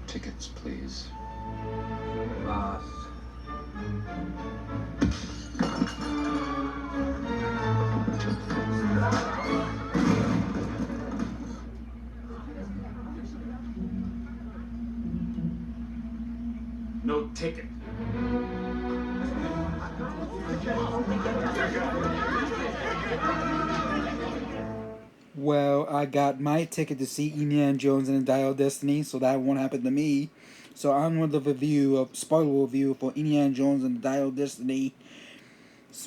Tickets, please. Lost. No ticket. Well, I got my ticket to see Indiana Jones and the Dial of Destiny, so that won't happen to me. So I'm with the spoiler review for Indiana Jones and the Dial of Destiny.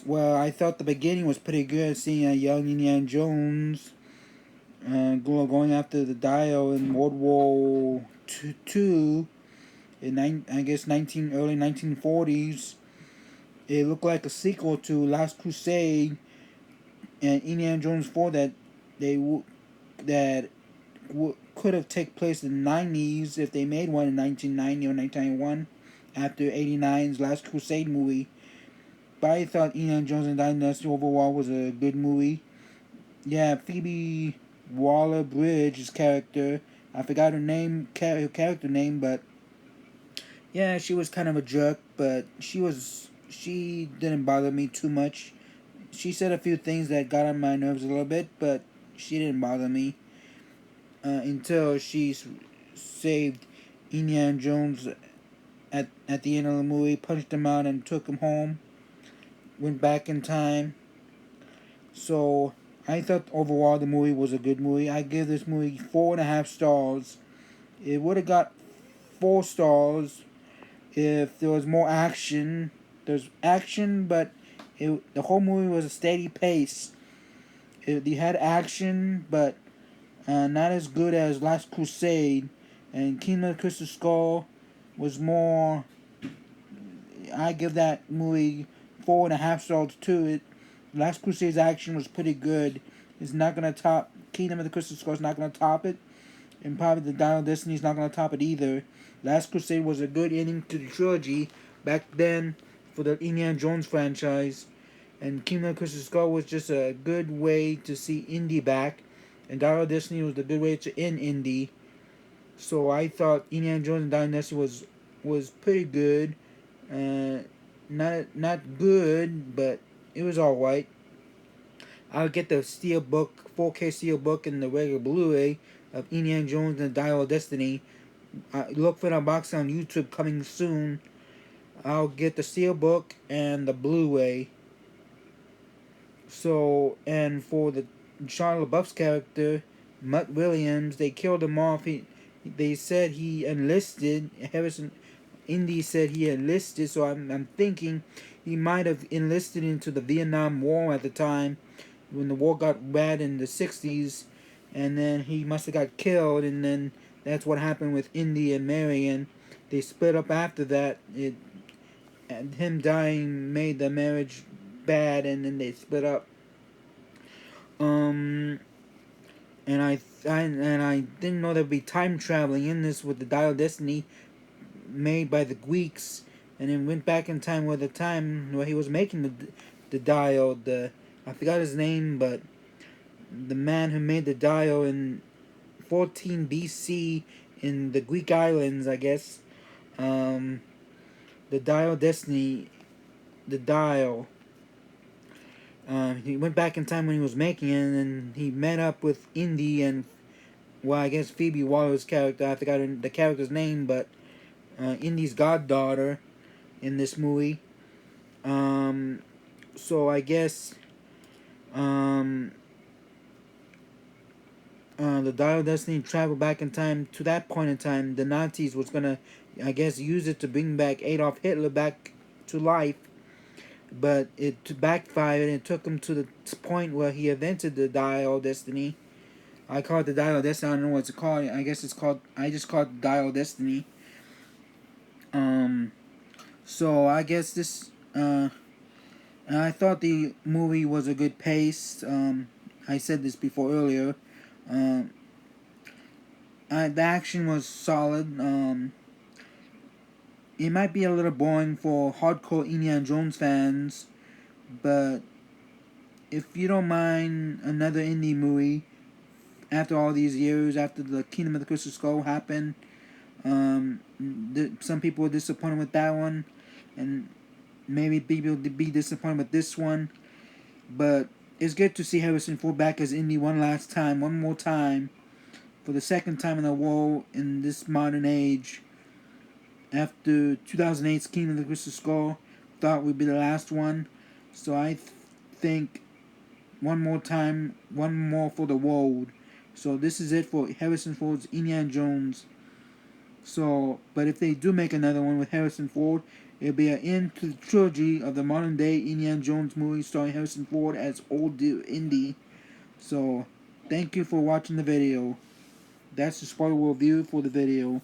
Well, I thought the beginning was pretty good, seeing a young Indiana Jones going after the Dial in World War II in I guess early 1940s. It looked like a sequel to Last Crusade and Indiana Jones 4 that could have taken place in the 90s if they made one in 1990 or 1991 after 89's Last Crusade movie. But I thought Indiana Jones and Dynasty overall was a good movie. Yeah, Phoebe Waller-Bridge's character, I forgot her character name, but yeah, she was kind of a jerk, but she didn't bother me too much. She said a few things that got on my nerves a little bit, but she didn't bother me until she saved Indiana Jones at the end of the movie, punched him out and took him home, went back in time. So I thought overall the movie was a good movie. I give this movie 4.5 stars. It would have got 4 stars if there was more action. There's action, but the whole movie was a steady pace. They had action, but not as good as Last Crusade. And Kingdom of the Crystal Skull was more. I give that movie 4.5 stars to it. Last Crusade's action was pretty good. It's not gonna top Kingdom of the Crystal Skull. Is not gonna top it, and probably the Dial of Destiny is not gonna top it either. Last Crusade was a good ending to the trilogy back then for the Indiana Jones franchise, and Kingdom of the Crystal Skull was just a good way to see Indy back, and Dial of Destiny was a good way to end Indy. So I thought Indiana Jones and Dial of Destiny was pretty good. Uh, not good, but it was alright. I'll get the steel book, 4K steel book, and the regular Blu-ray of Indiana Jones and the Dial of Destiny. Look for the box on YouTube coming soon. I'll get the steel book and the Blu-ray. So, and for the Shia LaBeouf's character, Mutt Williams, they killed him off. They said he enlisted. Harrison Indy said he enlisted, so I'm thinking he might have enlisted into the Vietnam War at the time when the war got bad in the 60s, and then he must have got killed, and then that's what happened with Indy and Marion. They split up after that. And him dying made the marriage bad, and then they split up. Um, and I didn't know there'd be time traveling in this with the Dial of Destiny made by the Greeks, and then went back in time with the time where he was making the dial. I forgot his name, but the man who made the dial in 14 BC in the Greek islands, I guess. Um, the Dial Destiny, the dial. He went back in time when he was making it, and he met up with Indy and, well, I guess Phoebe Waller's character. I forgot the character's name, but Indy's goddaughter in this movie. So I guess the Dial of Destiny traveled back in time to that point in time. The Nazis was gonna, I guess, use it to bring back Adolf Hitler back to life, but it backfired and it took him to the point where he invented the Dial of Destiny. I call it the Dial of Destiny. I don't know what it's called. I guess it's called. I just call it the Dial of Destiny. So I guess this. I thought the movie was a good pace. I said this before earlier. Um, the action was solid. It might be a little boring for hardcore Indiana Jones fans, but if you don't mind another indie movie after all these years, after the Kingdom of the Crystal Skull happened, Some people were disappointed with that one, and maybe people will be disappointed with this one. But it's good to see Harrison Ford back as Indy one more time, for the second time in a row in this modern age. After 2008's Kingdom of the Crystal Skull, thought would be the last one. So I think one more time, one more for the world. So this is it for Harrison Ford's Indiana Jones. So, but if they do make another one with Harrison Ford, it'll be an end to the trilogy of the modern day Indiana Jones movie starring Harrison Ford as Old Indy. So, thank you for watching the video. That's the spoiler review for the video.